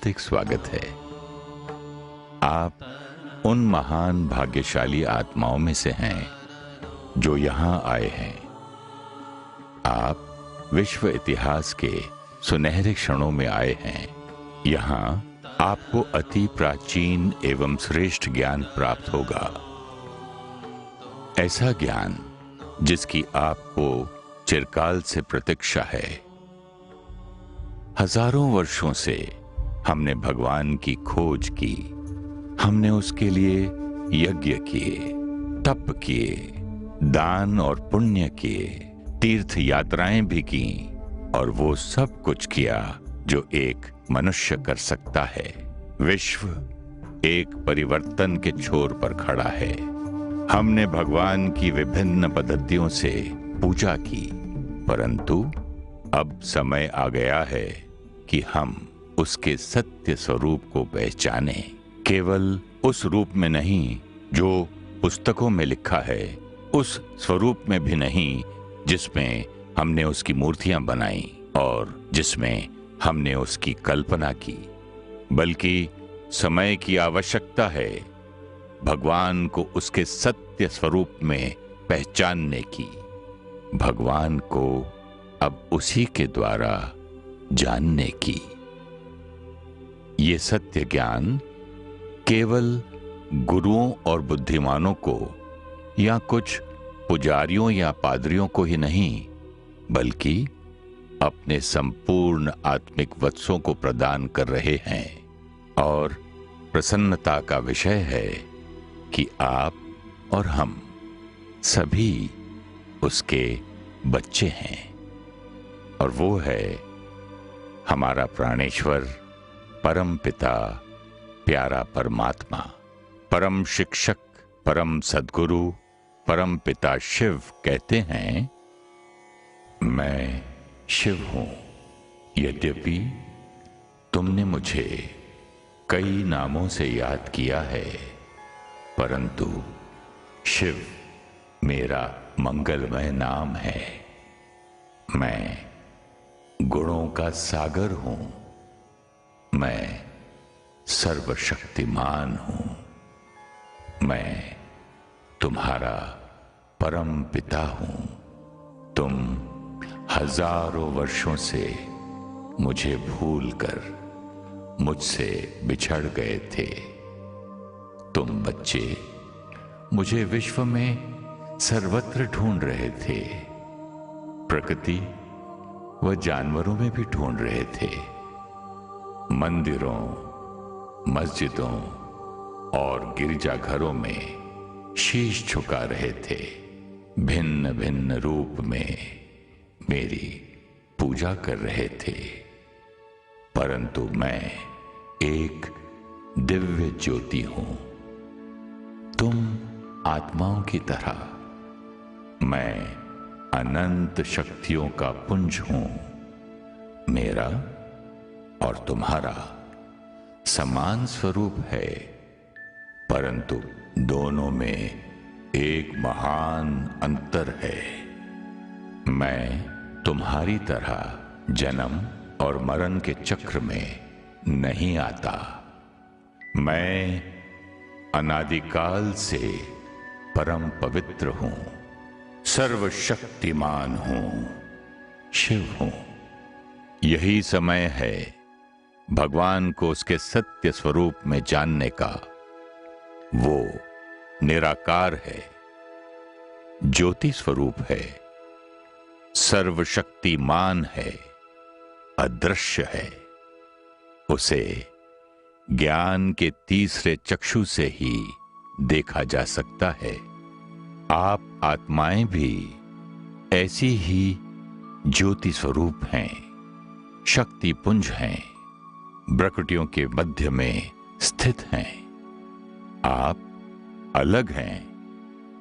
हार्दिक स्वागत है। आप उन महान भाग्यशाली आत्माओं में से हैं जो यहां आए हैं। आप विश्व इतिहास के सुनहरे क्षणों में आए हैं। यहां आपको अति प्राचीन एवं श्रेष्ठ ज्ञान प्राप्त होगा। ऐसा ज्ञान जिसकी आपको चिरकाल से प्रतीक्षा है। हजारों वर्षों से हमने भगवान की खोज की। हमने उसके लिए यज्ञ किए, तप किए, दान और पुण्य किए, तीर्थ यात्राएं भी की और वो सब कुछ किया जो एक मनुष्य कर सकता है। विश्व एक परिवर्तन के छोर पर खड़ा है। हमने भगवान की विभिन्न पद्धतियों से पूजा की, परंतु अब समय आ गया है कि हम उसके सत्य स्वरूप को पहचानें। केवल उस रूप में नहीं जो पुस्तकों में लिखा है, उस स्वरूप में भी नहीं जिसमें हमने उसकी मूर्तियां बनाई और जिसमें हमने उसकी कल्पना की, बल्कि समय की आवश्यकता है भगवान को उसके सत्य स्वरूप में पहचानने की। भगवान को अब उसी के द्वारा जानने की। ये सत्य ज्ञान केवल गुरुओं और बुद्धिमानों को या कुछ पुजारियों या पादरियों को ही नहीं, बल्कि अपने संपूर्ण आत्मिक वत्सों को प्रदान कर रहे हैं। और प्रसन्नता का विषय है कि आप और हम सभी उसके बच्चे हैं। और वो है हमारा प्राणेश्वर, परम पिता, प्यारा परमात्मा, परम शिक्षक, परम सद्गुरु, परम पिता शिव कहते हैं, मैं शिव हूं। यद्यपि तुमने मुझे कई नामों से याद किया है, परंतु शिव मेरा मंगलमय नाम है। मैं गुणों का सागर हूं। मैं सर्वशक्तिमान हूं। मैं तुम्हारा परम पिता हूं। तुम हजारों वर्षों से मुझे भूलकर मुझसे बिछड़ गए थे। तुम बच्चे मुझे विश्व में सर्वत्र ढूंढ रहे थे। प्रकृति व जानवरों में भी ढूंढ रहे थे। मंदिरों, मस्जिदों और गिरजाघरों में शीश झुका रहे थे। भिन्न भिन्न रूप में मेरी पूजा कर रहे थे। परंतु मैं एक दिव्य ज्योति हूं। तुम आत्माओं की तरह, मैं अनंत शक्तियों का पुंज हूं। मेरा और तुम्हारा समान स्वरूप है, परंतु दोनों में एक महान अंतर है। मैं तुम्हारी तरह जन्म और मरण के चक्र में नहीं आता। मैं अनादिकाल से परम पवित्र हूं, सर्वशक्तिमान हूं, शिव हूं। यही समय है भगवान को उसके सत्य स्वरूप में जानने का। वो निराकार है, ज्योति स्वरूप है, सर्वशक्तिमान है, अदृश्य है। उसे ज्ञान के तीसरे चक्षु से ही देखा जा सकता है। आप आत्माएं भी ऐसी ही ज्योति स्वरूप हैं, शक्ति पुंज हैं, प्रकृतियों के मध्य में स्थित हैं। आप अलग हैं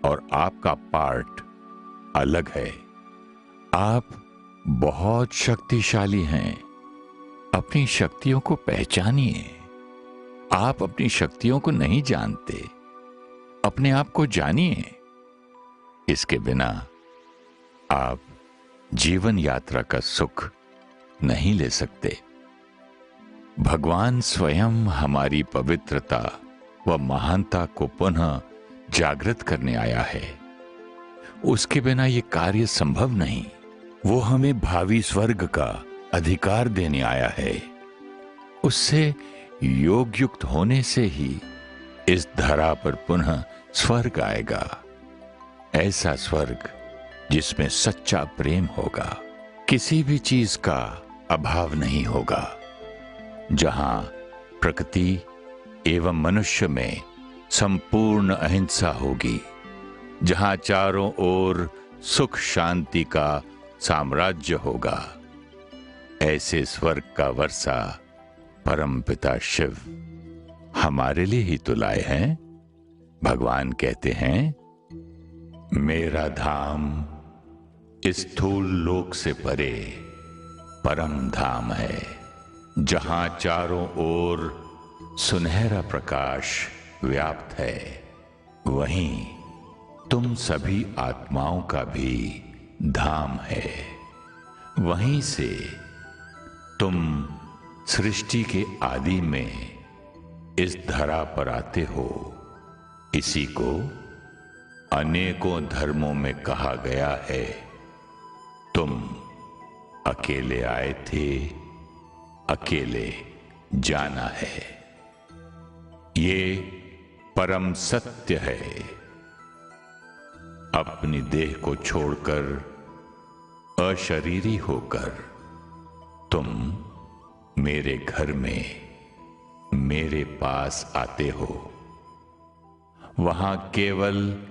और आपका पार्ट अलग है। आप बहुत शक्तिशाली हैं। अपनी शक्तियों को पहचानिए। आप अपनी शक्तियों को नहीं जानते, अपने आप को जानिए। इसके बिना आप जीवन यात्रा का सुख नहीं ले सकते। भगवान स्वयं हमारी पवित्रता व महानता को पुनः जागृत करने आया है। उसके बिना ये कार्य संभव नहीं। वो हमें भावी स्वर्ग का अधिकार देने आया है। उससे योग युक्त होने से ही इस धरा पर पुनः स्वर्ग आएगा। ऐसा स्वर्ग जिसमें सच्चा प्रेम होगा, किसी भी चीज का अभाव नहीं होगा, जहां प्रकृति एवं मनुष्य में संपूर्ण अहिंसा होगी, जहां चारों ओर सुख शांति का साम्राज्य होगा। ऐसे स्वर्ग का वर्षा परमपिता शिव हमारे लिए ही तो लाए हैं। भगवान कहते हैं, मेरा धाम इस स्थूल लोक से परे परम धाम है, जहां चारों ओर सुनहरा प्रकाश व्याप्त है। वहीं तुम सभी आत्माओं का भी धाम है। वहीं से तुम सृष्टि के आदि में इस धरा पर आते हो। इसी को अनेकों धर्मों में कहा गया है, तुम अकेले आए थे, अकेले जाना है। ये परम सत्य है। अपनी देह को छोड़कर अशरीरी होकर तुम मेरे घर में मेरे पास आते हो। वहां केवल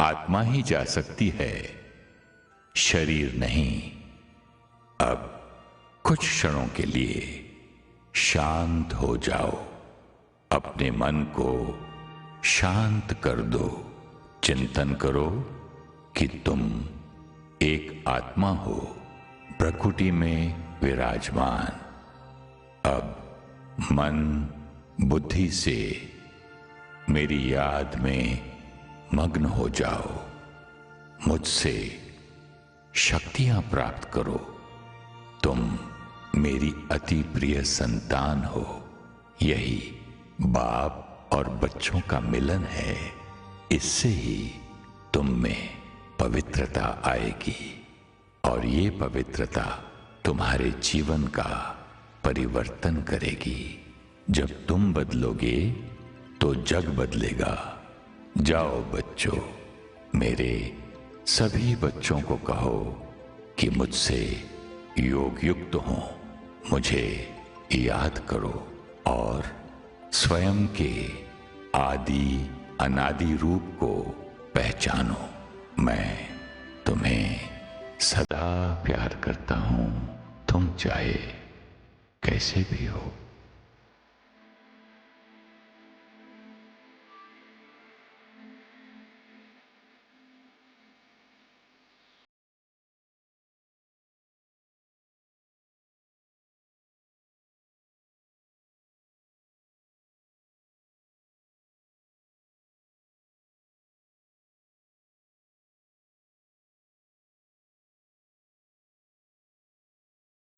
आत्मा ही जा सकती है, शरीर नहीं। अब कुछ क्षणों के लिए शांत हो जाओ, अपने मन को शांत कर दो। चिंतन करो कि तुम एक आत्मा हो, प्रकृति में विराजमान। अब मन बुद्धि से मेरी याद में मग्न हो जाओ। मुझसे शक्तियां प्राप्त करो। तुम मेरी अति प्रिय संतान हो। यही बाप और बच्चों का मिलन है। इससे ही तुम में पवित्रता आएगी और ये पवित्रता तुम्हारे जीवन का परिवर्तन करेगी। जब तुम बदलोगे तो जग बदलेगा। जाओ बच्चों, मेरे सभी बच्चों को कहो कि मुझसे योग युक्त हो, मुझे याद करो और स्वयं के आदि अनादि रूप को पहचानो। मैं तुम्हें सदा प्यार करता हूं, तुम चाहे कैसे भी हो।